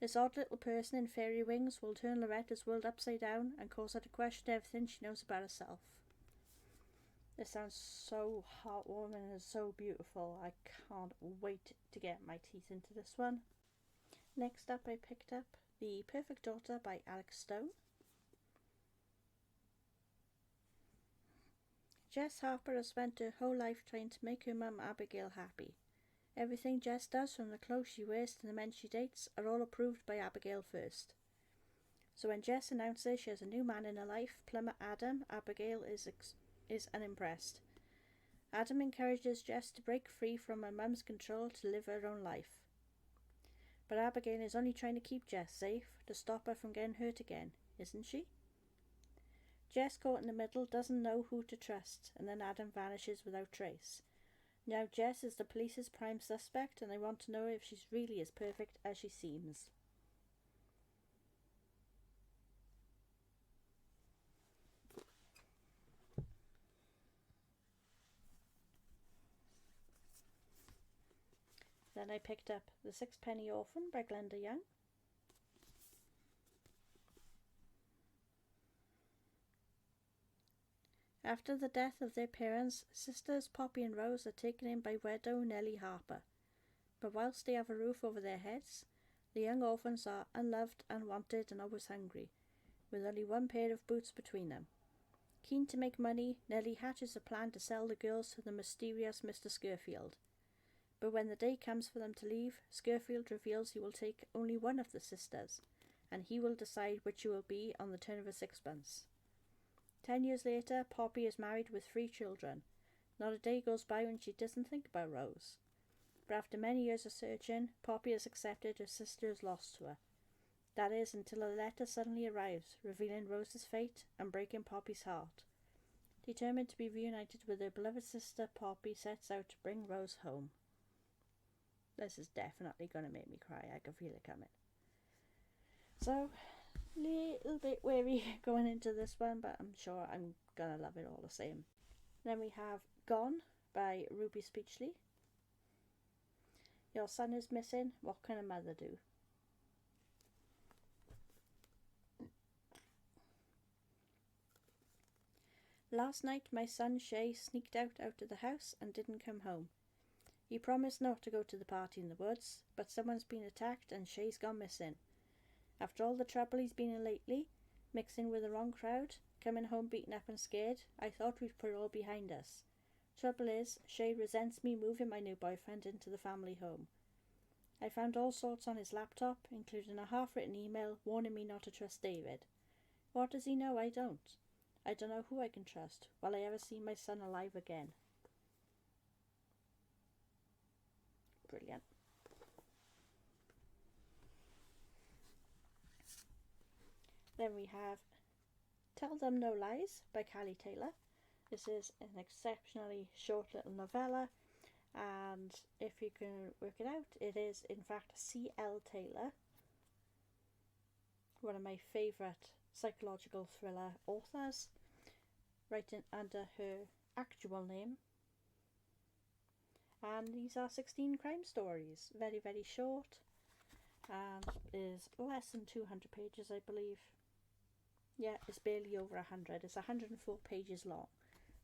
A: This odd little person in fairy wings will turn Loretta's world upside down and cause her to question everything she knows about herself. This sounds so heartwarming and so beautiful. I can't wait to get my teeth into this one. Next up, I picked up The Perfect Daughter by Alex Stone. Jess Harper has spent her whole life trying to make her mum Abigail happy. Everything Jess does, from the clothes she wears to the men she dates, are all approved by Abigail first. So when Jess announces she has a new man in her life, plumber Adam, Abigail is unimpressed. Adam encourages Jess to break free from her mum's control to live her own life. But Abigail is only trying to keep Jess safe, to stop her from getting hurt again, isn't she? Jess, caught in the middle, doesn't know who to trust, and then Adam vanishes without trace. Now Jess is the police's prime suspect, and they want to know if she's really as perfect as she seems. Then I picked up The Sixpenny Orphan by Glenda Young. After the death of their parents, sisters Poppy and Rose are taken in by widow Nellie Harper. But whilst they have a roof over their heads, the young orphans are unloved, unwanted, and always hungry, with only one pair of boots between them. Keen to make money, Nellie hatches a plan to sell the girls to the mysterious Mr. Scurfield. But when the day comes for them to leave, Scurfield reveals he will take only one of the sisters, and he will decide which she will be on the turn of a sixpence. 10 years later, Poppy is married with 3 children. Not a day goes by when she doesn't think about Rose. But after many years of searching, Poppy has accepted her sister is lost to her. That is, until a letter suddenly arrives, revealing Rose's fate and breaking Poppy's heart. Determined to be reunited with her beloved sister, Poppy sets out to bring Rose home. This is definitely going to make me cry. I can feel it coming. So, little bit wary going into this one, but I'm sure I'm gonna love it all the same. Then we have Gone by Ruby Speechley. Your son is missing. What can a mother do? Last night my son Shay sneaked out of the house and didn't come home. He promised not to go to the party in the woods, but someone's been attacked and Shay's gone missing. After all the trouble he's been in lately, mixing with the wrong crowd, coming home beaten up and scared, I thought we'd put it all behind us. Trouble is, Shay resents me moving my new boyfriend into the family home. I found all sorts on his laptop, including a half-written email warning me not to trust David. What does he know I don't? I don't know who I can trust. Will I ever see my son alive again? Brilliant. Then we have Tell Them No Lies by Callie Taylor. This is an exceptionally short little novella, and if you can work it out, it is in fact C.L. Taylor, one of my favourite psychological thriller authors, writing under her actual name. And these are 16 crime stories, very, very short, and is less than 200 pages, I believe. Yeah, it's barely over 100. It's 104 pages long,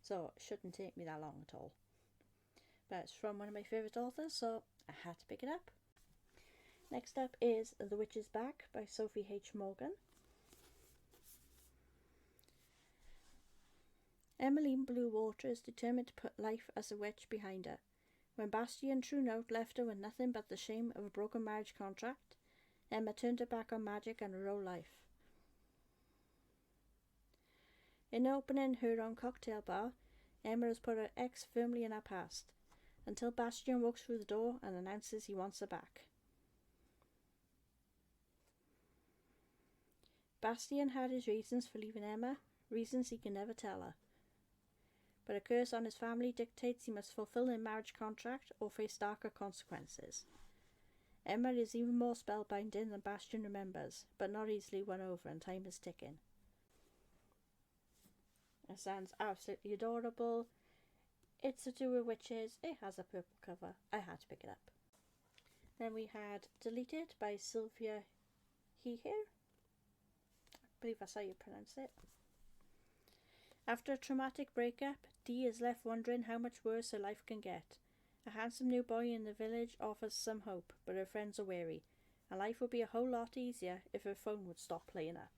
A: so it shouldn't take me that long at all. But it's from one of my favourite authors, so I had to pick it up. Next up is The Witch's Back by Sophie H. Morgan. Emmeline Bluewater is determined to put life as a witch behind her. When Bastian True Note left her with nothing but the shame of a broken marriage contract, Emma turned her back on magic and her own life. In opening her own cocktail bar, Emma has put her ex firmly in her past, until Bastian walks through the door and announces he wants her back. Bastian had his reasons for leaving Emma, reasons he can never tell her. But a curse on his family dictates he must fulfill their marriage contract or face darker consequences. Emma is even more spellbinding than Bastian remembers, but not easily won over, and time is ticking. It sounds absolutely adorable. It's to do with witches. It has a purple cover. I had to pick it up. Then we had Deleted by Sylvia Heher. I believe that's how you pronounce it. After a traumatic breakup, Dee is left wondering how much worse her life can get. A handsome new boy in the village offers some hope, but her friends are wary, and life would be a whole lot easier if her phone would stop playing up.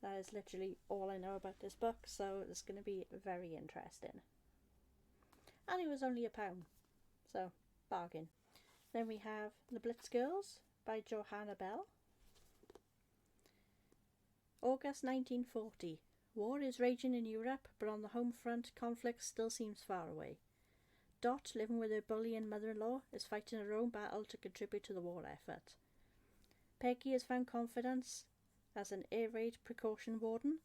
A: That is literally all I know about this book, so it's going to be very interesting. And it was only £1, so bargain. Then we have The Blitz Girls by Johanna Bell. August 1940. War is raging in Europe, but on the home front, conflict still seems far away. Dot, living with her bullying mother-in-law, is fighting her own battle to contribute to the war effort. Peggy has found confidence as an air raid precaution warden,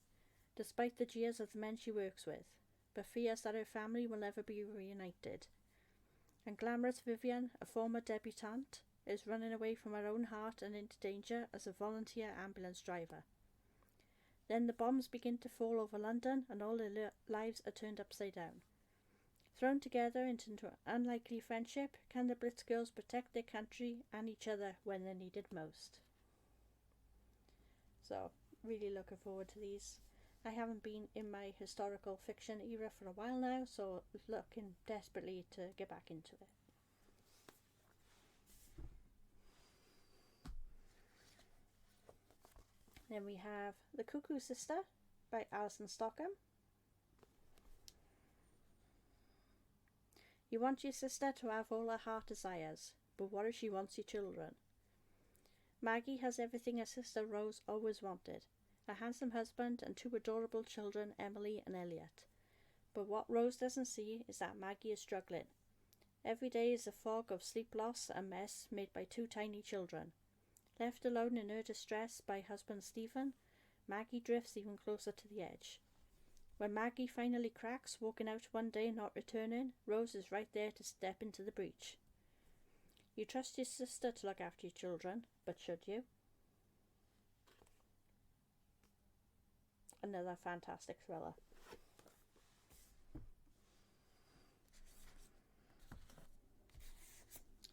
A: despite the jeers of the men she works with, but fears that her family will never be reunited. And glamorous Vivian, a former debutante, is running away from her own heart and into danger as a volunteer ambulance driver. Then the bombs begin to fall over London and all their lives are turned upside down. Thrown together into an unlikely friendship, can the Blitz Girls protect their country and each other when they're needed most? So, really looking forward to these. I haven't been in my historical fiction era for a while now, so looking desperately to get back into it. Then we have The Cuckoo Sister by Alison Stockham. You want your sister to have all her heart desires, but what if she wants your children? Maggie has everything her sister Rose always wanted, a handsome husband and 2 adorable children, Emily and Elliot. But what Rose doesn't see is that Maggie is struggling. Every day is a fog of sleep loss and mess made by 2 tiny children. Left alone in her distress by husband Stephen, Maggie drifts even closer to the edge. When Maggie finally cracks, walking out one day and not returning, Rose is right there to step into the breach. You trust your sister to look after your children, but should you? Another fantastic thriller.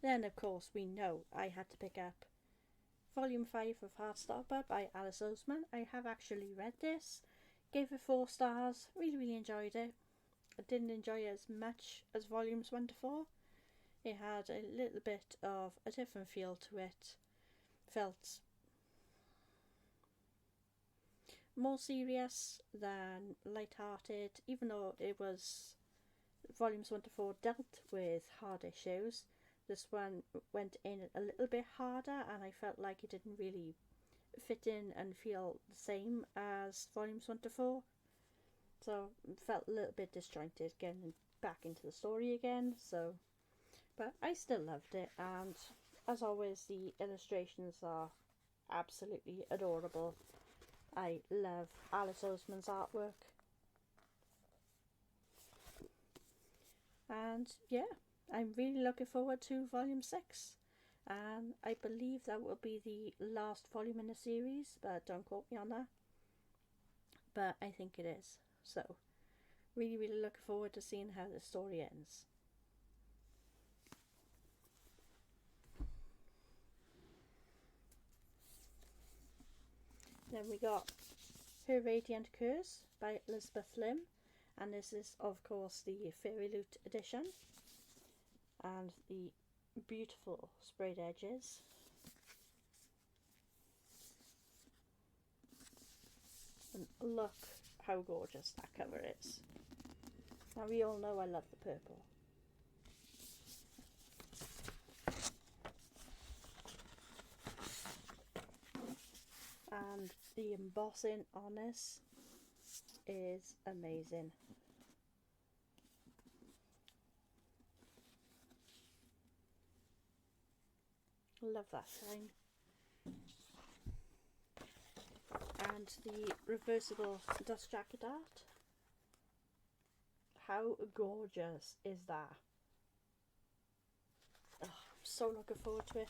A: Then, of course, we know I had to pick up Volume 5 of Heartstopper by Alice Oseman. I have actually read this, gave it 4 stars, really enjoyed it. I didn't enjoy it as much as Volumes 1 to 4. It had a little bit of a different feel to it. Felt more serious than light-hearted, even though it was Volumes 1 to 4 dealt with hard issues. This one went in a little bit harder, and I felt like it didn't really fit in and feel the same as Volumes 1 to 4. So it felt a little bit disjointed getting back into the story again. But I still loved it, and as always, the illustrations are absolutely adorable. I love Alice Oseman's artwork. And yeah, I'm really looking forward to Volume 6. And I believe that will be the last volume in the series, but don't quote me on that. But I think it is. So, really looking forward to seeing how the story ends. Then we got Her Radiant Curse by Elizabeth Lim. And this is, of course, the Fairy Loot edition. And the beautiful sprayed edges. And look how gorgeous that cover is. Now we all know I love the purple. And the embossing on this is amazing. Love that sign. And the reversible dust jacket art. How gorgeous is that? Oh, I'm so looking forward to it.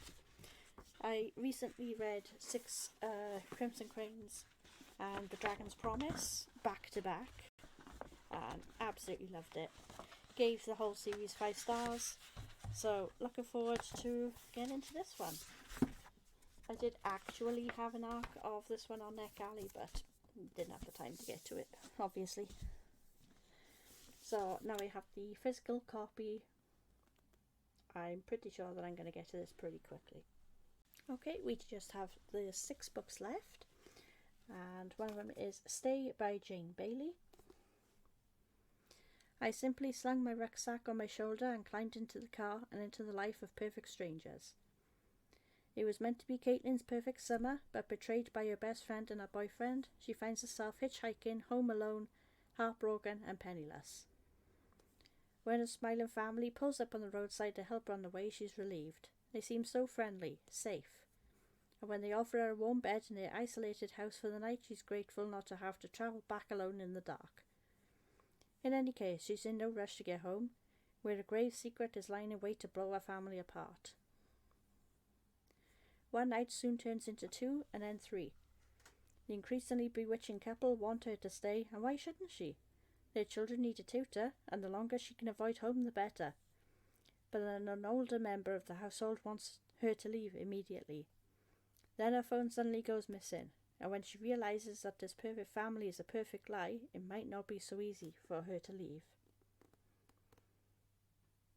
A: I recently read 6 Crimson Cranes and The Dragon's Promise back to back and absolutely loved it. Gave the whole series 5 stars, so looking forward to getting into this one. I did actually have an arc of this one on NetGalley, but didn't have the time to get to it, obviously. So now I have the physical copy. I'm pretty sure that I'm going to get to this pretty quickly. Okay, we just have the 6 books left, and one of them is Stay by Jane Bailey. I simply slung my rucksack on my shoulder and climbed into the car and into the life of perfect strangers. It was meant to be Caitlin's perfect summer, but betrayed by her best friend and her boyfriend, she finds herself hitchhiking, home alone, heartbroken and penniless. When a smiling family pulls up on the roadside to help her on the way, she's relieved. They seem so friendly, safe. And when they offer her a warm bed in their isolated house for the night, she's grateful not to have to travel back alone in the dark. In any case, she's in no rush to get home, where a grave secret is lying in wait to blow her family apart. One night soon turns into 2 and then 3. The increasingly bewitching couple want her to stay, and why shouldn't she? Their children need a tutor, and the longer she can avoid home the better. But then an older member of the household wants her to leave immediately. Then her phone suddenly goes missing, and when she realises that this perfect family is a perfect lie, it might not be so easy for her to leave.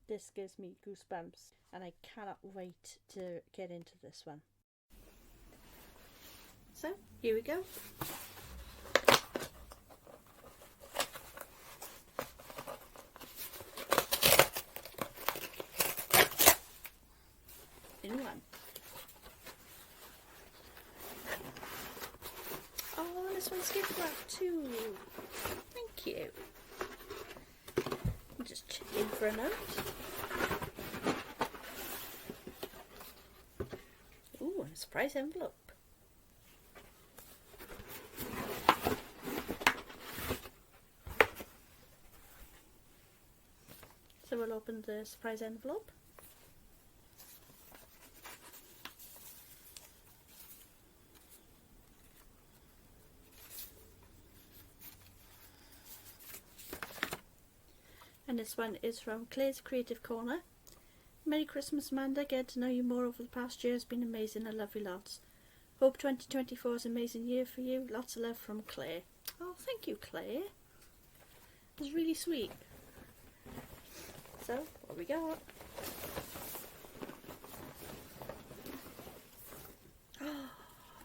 A: This gives me goosebumps, and I cannot wait to get into this one. So, here we go. In one. Oh, this one's gift wrapped too. Thank you. I'll just check in for a note. Ooh, and a surprise envelope. So we'll open the surprise envelope. And this one is from Claire's Creative Corner. Merry Christmas, Amanda. Getting to know you more over the past year has been amazing. I love you lots. Hope 2024 is an amazing year for you. Lots of love from Claire. Oh, thank you, Claire. That's really sweet. So, what we got?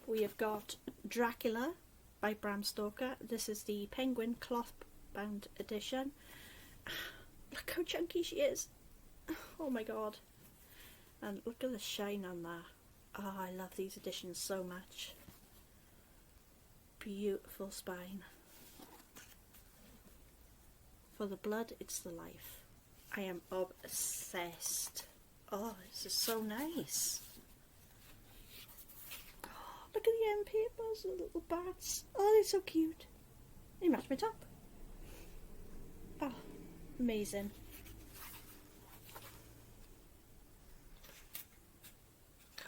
A: We have got Dracula by Bram Stoker. This is the Penguin cloth bound edition. Look how chunky she is. Oh my god. And look at the shine on that. Oh, I love these editions so much. Beautiful spine. For the blood, it's the life. I am obsessed. Oh, this is so nice. Oh, look at the end papers, the little bats. Oh, they're so cute. They match my top. Oh, amazing.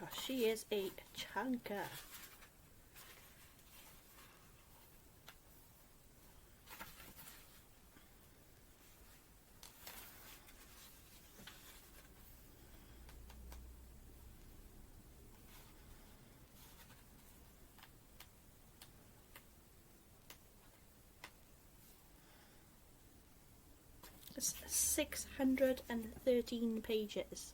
A: Gosh, she is a chunker. It's 613 pages.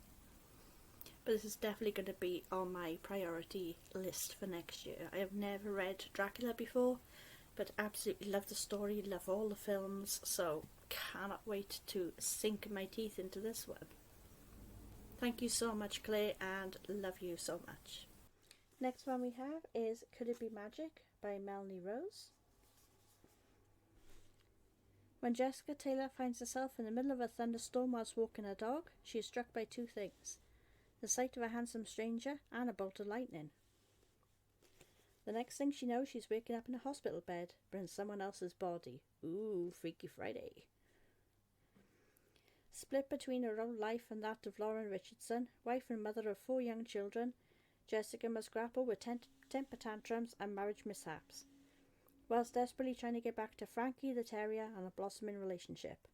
A: But this is definitely going to be on my priority list for next year. I have never read Dracula before, but absolutely love the story, love all the films, so cannot wait to sink my teeth into this one. Thank you so much, Clay, and love you so much. Next one we have is Could It Be Magic by Melanie Rose. When Jessica Taylor finds herself in the middle of a thunderstorm whilst walking her dog, she is struck by two things: the sight of a handsome stranger and a bolt of lightning. The next thing she knows, she's waking up in a hospital bed, but in someone else's body. Ooh, Freaky Friday. Split between her own life and that of Lauren Richardson, wife and mother of 4 young children, Jessica must grapple with temper tantrums and marriage mishaps, whilst desperately trying to get back to Frankie the terrier and a blossoming relationship.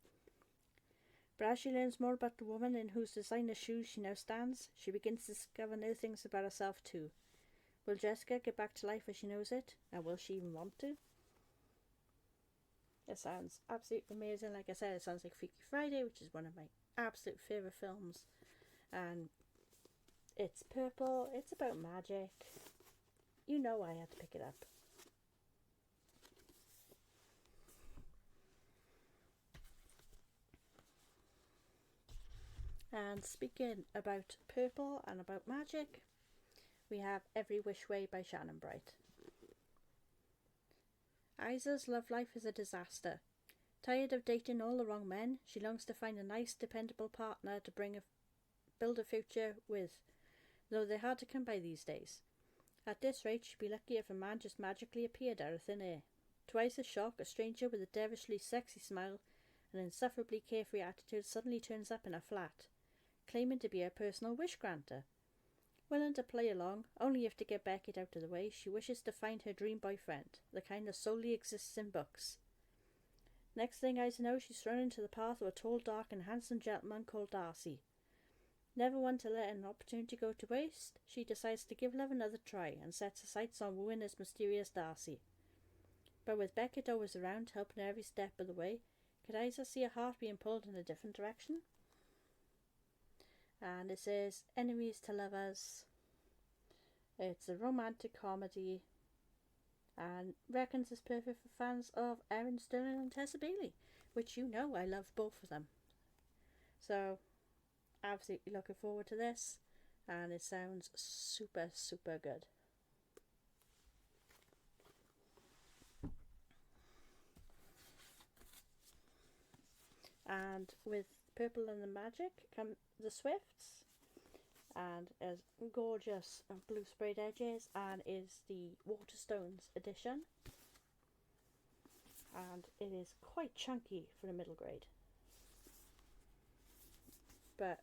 A: But as she learns more about the woman in whose designer shoes she now stands, she begins to discover new things about herself too. Will Jessica get back to life as she knows it, and will she even want to? It sounds absolutely amazing. Like I said, it sounds like Freaky Friday, which is one of my absolute favourite films. And it's purple, it's about magic. You know I had to pick it up. And speaking about purple and about magic, we have Every Which Way by Shannon Bright. Isa's love life is a disaster. Tired of dating all the wrong men, she longs to find a nice, dependable partner to build a future with, though they're hard to come by these days. At this rate, she'd be lucky if a man just magically appeared out of thin air. To Isa's shock, a stranger with a devilishly sexy smile and an insufferably carefree attitude suddenly turns up in her flat, claiming to be her personal wish granter. Willing to play along, only if to get Beckett out of the way, she wishes to find her dream boyfriend, the kind that solely exists in books. Next thing Isa knows, she's thrown into the path of a tall, dark and handsome gentleman called Darcy. Never one to let an opportunity go to waste, she decides to give love another try and sets her sights on wooing this mysterious Darcy. But with Beckett always around, helping her every step of the way, could Isa see her heart being pulled in a different direction? And it says Enemies to Lovers. It's a romantic comedy and reckons it's perfect for fans of Erin Sterling and Tessa Bailey, which you know I love both of them. So, absolutely looking forward to this, and it sounds super, super good. And with Purple and the Magic come the Swifts, and as gorgeous blue sprayed edges, and is the Waterstones edition, and it is quite chunky for the middle grade, but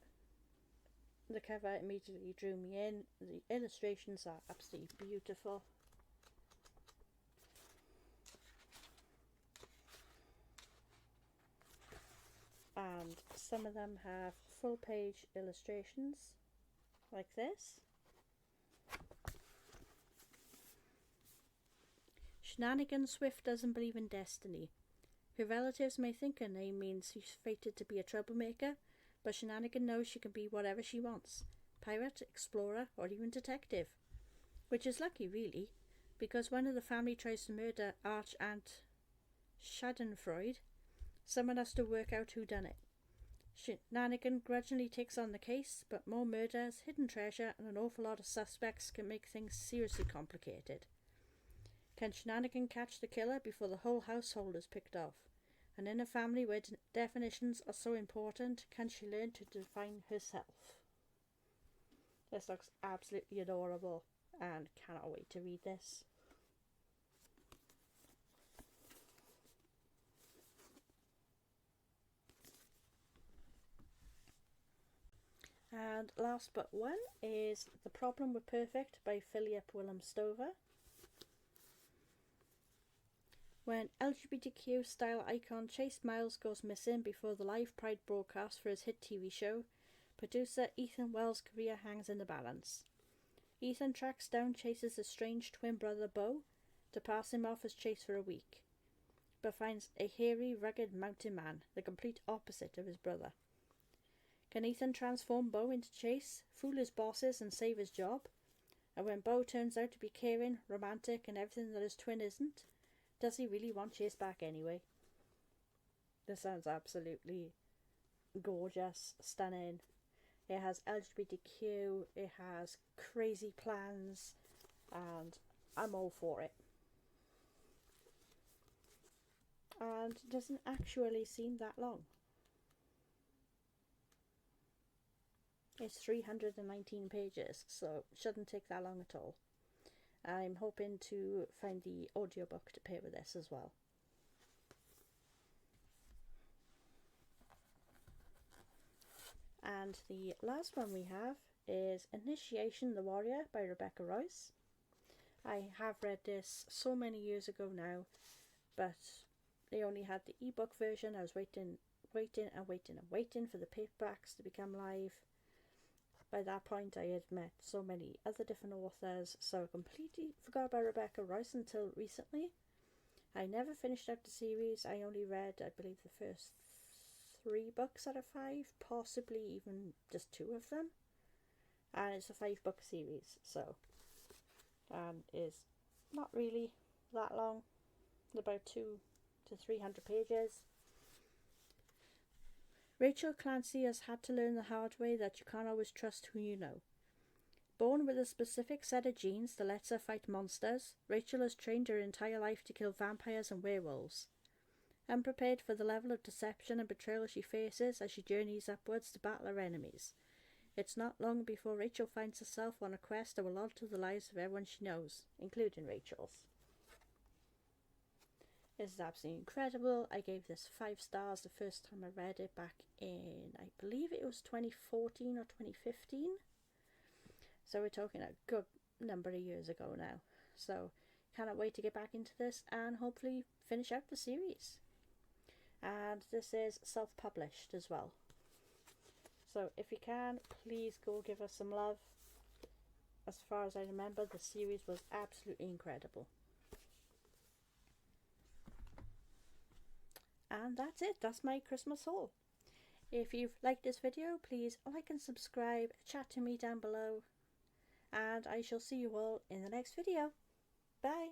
A: the cover immediately drew me in. The illustrations are absolutely beautiful. And some of them have full page illustrations like this. Shenanigan Swift doesn't believe in destiny. Her relatives may think her name means she's fated to be a troublemaker, but Shenanigan knows she can be whatever she wants: pirate, explorer, or even detective. Which is lucky, really, because when the family tries to murder Arch-Aunt Schadenfreude, someone has to work out who done it. Shenanigan grudgingly takes on the case, but more murders, hidden treasure, and an awful lot of suspects can make things seriously complicated. Can Shenanigan catch the killer before the whole household is picked off? And in a family where definitions are so important, can she learn to define herself? This looks absolutely adorable, and cannot wait to read this. And last but one is The Problem with Perfect by Philip Willem Stover. When LGBTQ style icon Chase Miles goes missing before the live Pride broadcast for his hit TV show, producer Ethan Wells' career hangs in the balance. Ethan tracks down Chase's estranged twin brother Beau to pass him off as Chase for a week, but finds a hairy, rugged mountain man, the complete opposite of his brother. Can Ethan transform Beau into Chase, fool his bosses and save his job? And when Beau turns out to be caring, romantic and everything that his twin isn't, Does he really want Chase back anyway? This sounds absolutely gorgeous, stunning. It has LGBTQ, it has crazy plans, and I'm all for it. And it doesn't actually seem that long. It's 319 pages, so it shouldn't take that long at all. I'm hoping to find the audiobook to pair with this as well. And the last one we have is Initiation the Warrior by Rebecca Royce. I have read this so many years ago now, but they only had the ebook version. I was waiting for the paperbacks to become live. By that point I had met so many other different authors, so I completely forgot about Rebecca Royce until recently. I never finished out the series. I only read, I believe, the first 3 books out of 5, possibly even just 2 of them. And it's a 5-book series, so is not really that long, about 200 to 300 pages. Rachel Clancy has had to learn the hard way that you can't always trust who you know. Born with a specific set of genes that lets her fight monsters, Rachel has trained her entire life to kill vampires and werewolves. Unprepared for the level of deception and betrayal she faces as she journeys upwards to battle her enemies, it's not long before Rachel finds herself on a quest that will alter the lives of everyone she knows, including Rachel's. This is absolutely incredible. I gave this 5 stars the first time I read it back in, I believe it was 2014 or 2015. So we're talking a good number of years ago now. So cannot wait to get back into this and hopefully finish out the series. And this is self-published as well. So if you can, please go give us some love. As far as I remember, the series was absolutely incredible. And that's it. That's my Christmas haul. If you've liked this video, please like and subscribe, chat to me down below, and I shall see you all in the next video. Bye!